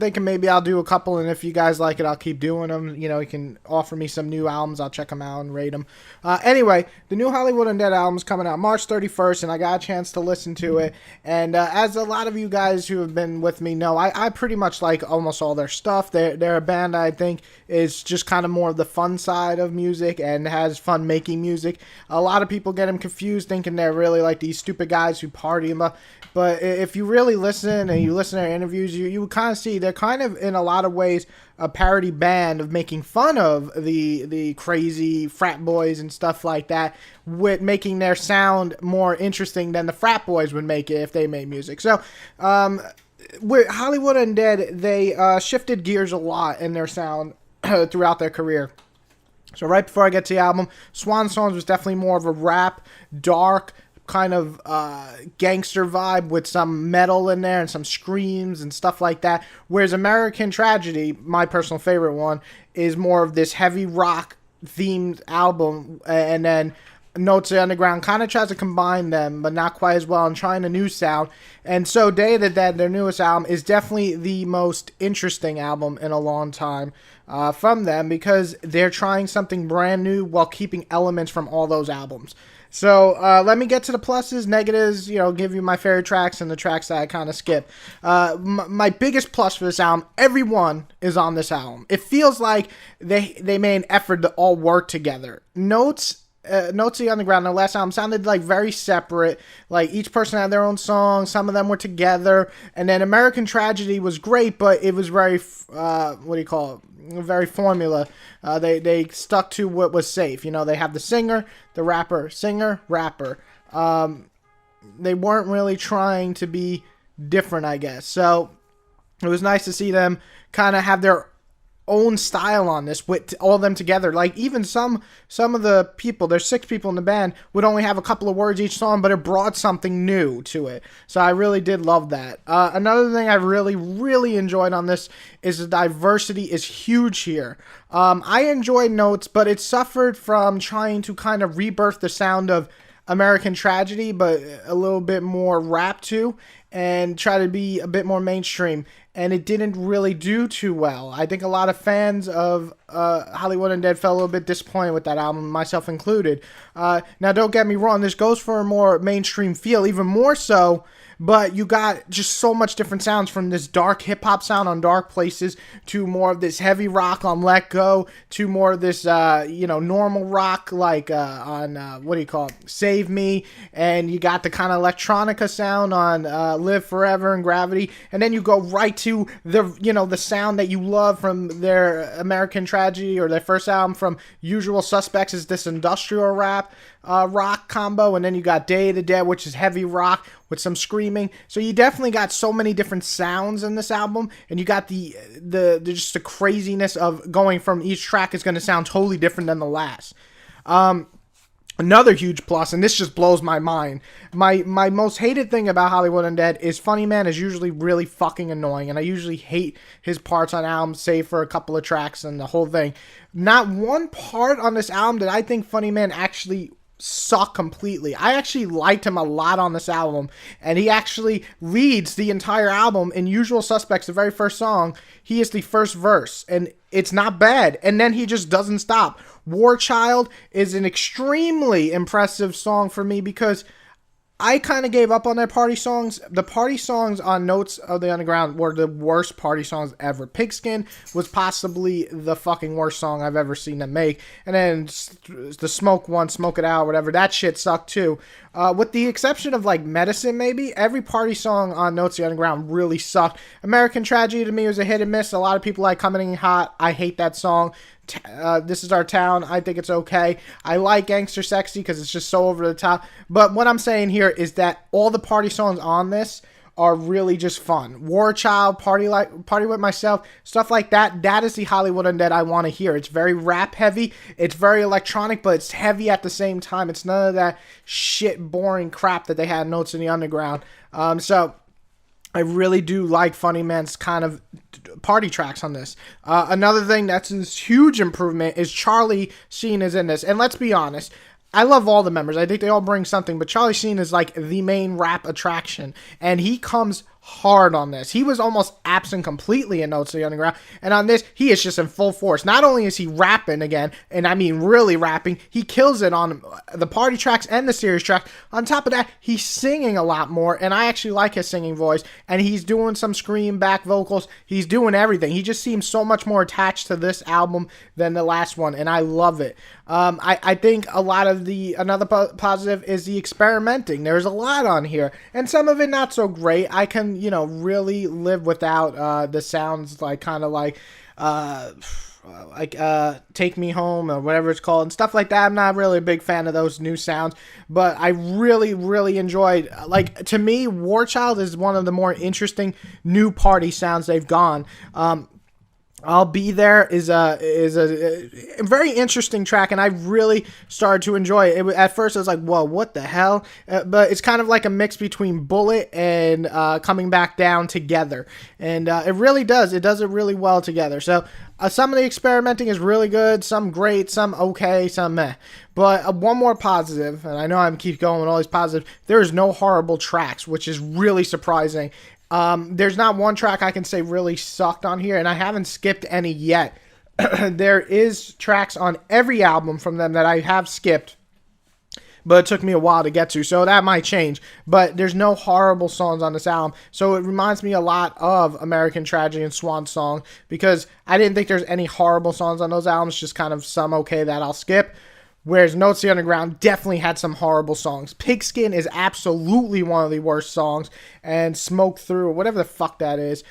thinking maybe I'll do a couple, and if you guys like it, I'll keep doing them. You know, you can offer me some new albums. I'll check them out and rate them. Anyway, the new Hollywood Undead album is coming out March 31st, and I got a chance to listen to it. And as a lot of you guys who have been with me know, I pretty much like almost all their stuff. They're a band I think is just kind of more of the fun side of music and has fun making music. A lot of people get them confused, thinking they're really like these stupid guys who party. But if you really listen and you listen to their interviews, you would kind of see they're kind of in a lot of ways a parody band of making fun of the crazy frat boys and stuff like that, with making their sound more interesting than the frat boys would make it if they made music. So with Hollywood Undead, they shifted gears a lot in their sound throughout their career. So right before I get to the album, Swan Songs was definitely more of a rap, dark, kind of gangster vibe with some metal in there and some screams and stuff like that. Whereas American Tragedy, my personal favorite one, is more of this heavy rock themed album. And then Notes of the Underground kind of tries to combine them, but not quite as well, and trying a new sound. And so Day of the Dead, their newest album, is definitely the most interesting album in a long time from them, because they're trying something brand new while keeping elements from all those albums. So let me get to the pluses, negatives, give you my favorite tracks and the tracks that I kind of skip. My biggest plus for this album, everyone is on this album. It feels like they made an effort to all work together. Notes of the Underground, the last album, sounded like very separate. Like each person had their own song. Some of them were together. And then American Tragedy was great, but it was very, very formula. They stuck to what was safe. They have the singer, the rapper, singer, rapper. They weren't really trying to be different, I guess. So it was nice to see them kind of have their own style on this with all of them together. Like even some of the people, there's 6 people in the band, would only have a couple of words each song, but it brought something new to it. So I really did love that. Another thing I really enjoyed on this is the diversity is huge here. I enjoyed Notes, but it suffered from trying to kind of rebirth the sound of American Tragedy, but a little bit more rap too, and try to be a bit more mainstream. And it didn't really do too well. I think a lot of fans of Hollywood Undead felt a little bit disappointed with that album, myself included. Now, don't get me wrong, this goes for a more mainstream feel, even more so, but you got just so much different sounds, from this dark hip-hop sound on Dark Places to more of this heavy rock on Let Go to more of this, normal rock like on, Save Me, and you got the kind of electronica sound on Live Forever and Gravity, and then you go right to the sound that you love from their American Tragedy or their first album from Usual Suspects, is this industrial rock combo, and then you got Day of the Dead, which is heavy rock with some screaming. So you definitely got so many different sounds in this album, and you got the just the craziness of going from each track is going to sound totally different than the last. Another huge plus, and this just blows my mind, my most hated thing about Hollywood Undead is Funny Man is usually really fucking annoying, and I usually hate his parts on albums, save for a couple of tracks and the whole thing. Not one part on this album did I think Funny Man actually suck completely. I actually liked him a lot on this album, and he actually leads the entire album. In Usual Suspects, the very first song, he is the first verse, and it's not bad, and then he just doesn't stop. War Child is an extremely impressive song for me, because I kind of gave up on their party songs. The party songs on Notes of the Underground were the worst party songs ever. Pigskin was possibly the fucking worst song I've ever seen them make. And then the Smoke one, Smoke It Out, whatever, that shit sucked too. With the exception of like Medicine, maybe, every party song on Notes of the Underground really sucked. American Tragedy to me was a hit and miss. A lot of people like Coming in Hot. I hate that song. This Is Our Town, I think it's okay. I like Gangster Sexy because it's just so over the top. But what I'm saying here is that all the party songs on this are really just fun. War Child, Party With Myself, stuff like that. That is the Hollywood Undead I want to hear. It's very rap heavy. It's very electronic, but it's heavy at the same time. It's none of that shit boring crap that they had in Notes in the Underground. So I really do like Funny Man's kind of party tracks on this. Another thing that's a huge improvement is Charlie Sheen is in this. And let's be honest, I love all the members. I think they all bring something, but Charlie Sheen is like the main rap attraction, and he comes hard on this. He was almost absent completely in Notes of the Underground, and on this, he is just in full force. Not only is he rapping again, and I mean really rapping, he kills it on the party tracks and the serious tracks. On top of that, he's singing a lot more, and I actually like his singing voice, and he's doing some scream back vocals. He's doing everything. He just seems so much more attached to this album than the last one, and I love it. I think a lot of another positive is the experimenting. There's a lot on here, and some of it not so great. I can, really live without the sounds like kind of like Take Me Home or whatever it's called and stuff like that. I'm not really a big fan of those new sounds, but I really, really enjoyed, to me, War Child is one of the more interesting new party sounds they've gone. I'll Be There is a very interesting track, and I really started to enjoy it. At first, I was like, whoa, what the hell? But it's kind of like a mix between Bullet and Coming Back Down together. And it really does. It does it really well together. So some of the experimenting is really good, some great, some okay, some meh. But one more positive, and I know I keep going with all these positives, there is no horrible tracks, which is really surprising. There's not one track I can say really sucked on here, and I haven't skipped any yet. There is tracks on every album from them that I have skipped, but it took me a while to get to, so that might change. But there's no horrible songs on this album, so it reminds me a lot of American Tragedy and Swan Song, because I didn't think there's any horrible songs on those albums, just kind of some okay that I'll skip. Whereas Notes of the Underground definitely had some horrible songs. Pigskin is absolutely one of the worst songs. And Smoke Through, whatever the fuck that is,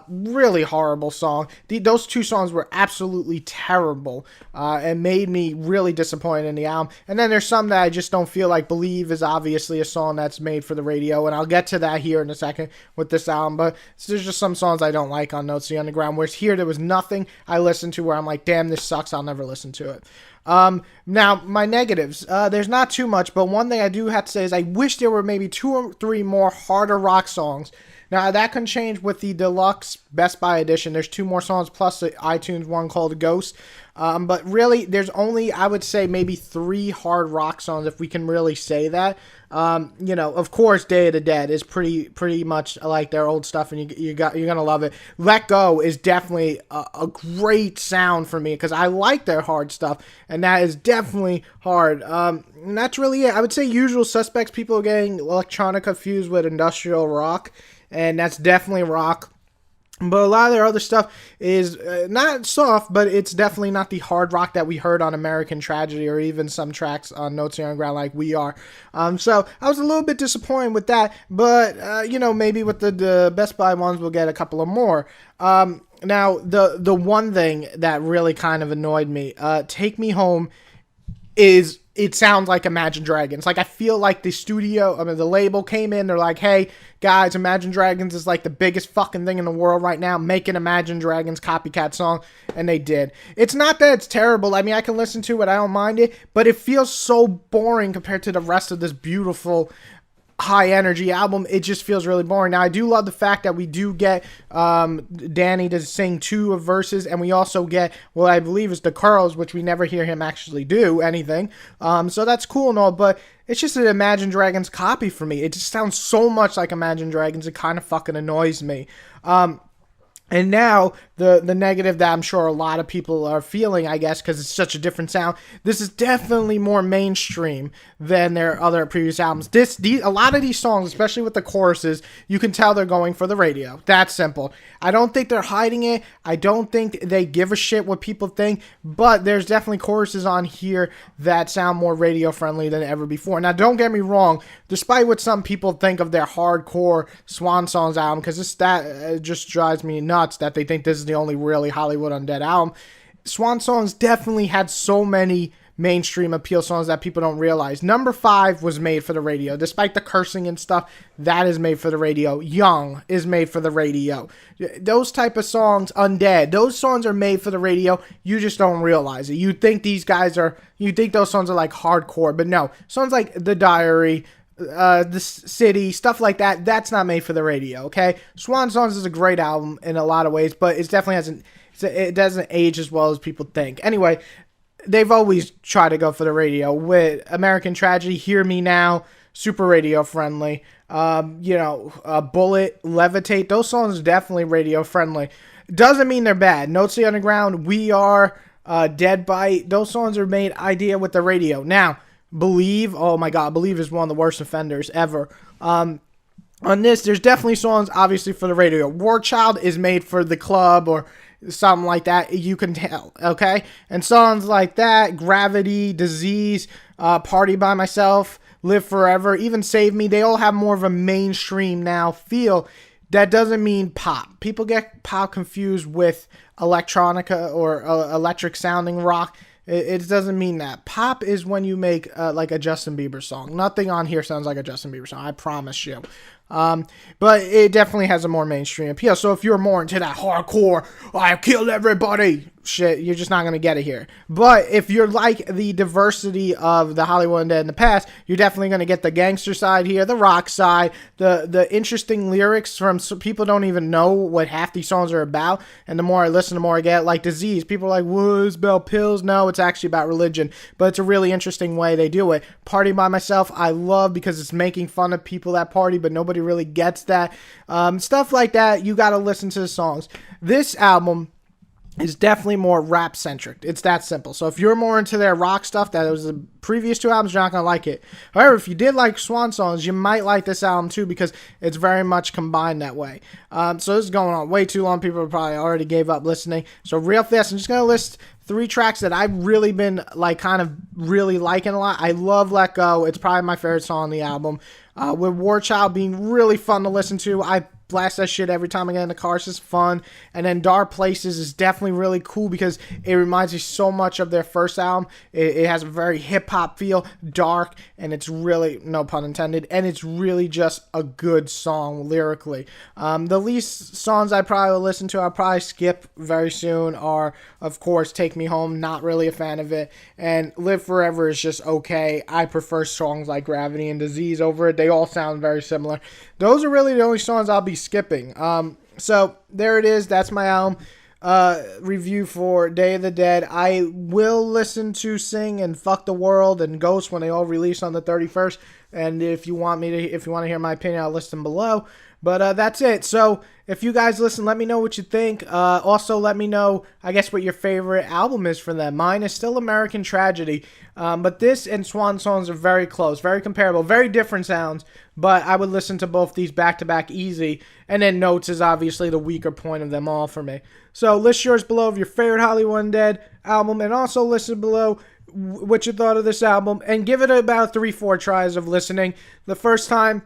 really horrible song. Those two songs were absolutely terrible and made me really disappointed in the album. And then there's some that I just don't feel like. Believe is obviously a song that's made for the radio, and I'll get to that here in a second with this album. But there's just some songs I don't like on Notes of the Underground, whereas here there was nothing I listened to where I'm like, damn, this sucks, I'll never listen to it. Now, my negatives, there's not too much, but one thing I do have to say is I wish there were maybe 2 or 3 more harder rock songs. Now, that can change with the deluxe Best Buy edition. There's 2 more songs plus the iTunes one called Ghost. But really, there's only, I would say, maybe 3 hard rock songs, if we can really say that. Of course, Day of the Dead is pretty much like their old stuff, and you're gonna love it. Let Go is definitely a great sound for me, because I like their hard stuff, and that is definitely hard. And that's really it. I would say Usual Suspects, people are getting electronica confused with industrial rock, and that's definitely rock. But a lot of their other stuff is not soft, but it's definitely not the hard rock that we heard on American Tragedy or even some tracks on Notes of the Underground like We Are. So I was a little bit disappointed with that, but, maybe with the Best Buy ones we'll get a couple of more. Now, the one thing that really kind of annoyed me, Take Me Home it sounds like Imagine Dragons. Like, I feel like the label came in, they're like, hey, guys, Imagine Dragons is like the biggest fucking thing in the world right now. Make an Imagine Dragons copycat song. And they did. It's not that it's terrible. I mean, I can listen to it. I don't mind it. But it feels so boring compared to the rest of this beautiful high energy album. It just feels really boring. Now, I do love the fact that we do get Danny to sing 2 verses, and we also get what I believe is the Curls, which we never hear him actually do anything. So that's cool and all, but it's just an Imagine Dragons copy for me. It just sounds so much like Imagine Dragons, it kind of fucking annoys me. And now, the negative that I'm sure a lot of people are feeling, I guess, because it's such a different sound, this is definitely more mainstream than their other previous albums. A lot of these songs, especially with the choruses, you can tell they're going for the radio. That's simple. I don't think they're hiding it. I don't think they give a shit what people think, but there's definitely choruses on here that sound more radio-friendly than ever before. Now, don't get me wrong, despite what some people think of their hardcore Swan Songs album, because that just drives me nuts that they think this is the only really Hollywood Undead album. Swan Songs definitely had so many mainstream appeal songs that people don't realize. Number 5 was made for the radio. Despite the cursing and stuff, that is made for the radio. Young is made for the radio. Those type of songs, Undead, those songs are made for the radio. You just don't realize it. You think those songs are like hardcore, but no. Songs like The Diary, The City, stuff like that, that's not made for the radio, okay? Swan Songs is a great album in a lot of ways, but it definitely doesn't age as well as people think. Anyway, they've always tried to go for the radio with American Tragedy, Hear Me Now, super radio friendly. Bullet, Levitate, those songs are definitely radio friendly. Doesn't mean they're bad. Notes to the Underground, We Are, Dead Bite, those songs are made idea with the radio. Now, Believe, oh my god, Believe is one of the worst offenders ever. On this, there's definitely songs, obviously, for the radio. War Child is made for the club or something like that. You can tell, okay? And songs like that, Gravity, Disease, Party by Myself, Live Forever, even Save Me, they all have more of a mainstream now feel. That doesn't mean pop. People get pop confused with electronica or electric sounding rock. It doesn't mean that. Pop is when you make like a Justin Bieber song. Nothing on here sounds like a Justin Bieber song, I promise you. But it definitely has a more mainstream appeal. So if you're more into that hardcore, I killed everybody shit, you're just not going to get it here. But if you're like the diversity of the Hollywood Undead in the past, you're definitely going to get the gangster side here, the rock side, the interesting lyrics from people don't even know what half these songs are about. And the more I listen, the more I get. Like Disease, people are like, well, it's about pills. No, it's actually about religion. But it's a really interesting way they do it. Party by Myself, I love because it's making fun of people that party, but nobody really gets that. Stuff like that, you got to listen to the songs. This album is definitely more rap centric. It's that simple. So if you're more into their rock stuff, that was the previous two albums, you're not going to like it. However, if you did like Swan Songs, you might like this album too because it's very much combined that way. So this is going on way too long. People probably already gave up listening. So real fast, I'm just going to list 3 tracks that I've really been like kind of really liking a lot. I love Let Go. It's probably my favorite song on the album. With War Child being really fun to listen to. I blast that shit every time I get in the car. It's just fun. And then Dark Places is definitely really cool because it reminds me so much of their first album. It has a very hip-hop feel, dark, and it's really, no pun intended, and it's really just a good song lyrically. The least songs I probably will listen to, I'll probably skip very soon, are, of course, Take Me Home, not really a fan of it, and Live Forever is just okay. I prefer songs like Gravity and Disease over it. They all sound very similar. Those are really the only songs I'll be skipping. So there it is. That's my album review for Day of the Dead. I will listen to Sing and Fuck the World and Ghost when they all release on the 31st. And if you want to hear my opinion, I'll list them below. But that's it. So if you guys listen, let me know what you think. Also, let me know, I guess, what your favorite album is for them. Mine is still American Tragedy. But this and Swan Songs are very close, very comparable, very different sounds. But I would listen to both these back-to-back easy. And then Notes is obviously the weaker point of them all for me. So list yours below of your favorite Hollywood Undead album. And also listen below what you thought of this album. And give it about 3-4 tries of listening. The first time,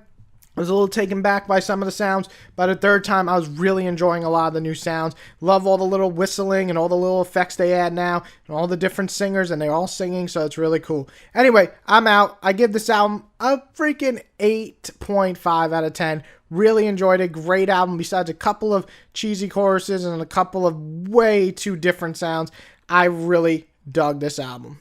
I was a little taken back by some of the sounds. By the third time, I was really enjoying a lot of the new sounds. Love all the little whistling and all the little effects they add now. And all the different singers, and they're all singing, so it's really cool. Anyway, I'm out. I give this album a freaking 8.5 out of 10. Really enjoyed it. Great album. Besides a couple of cheesy choruses and a couple of way too different sounds, I really dug this album.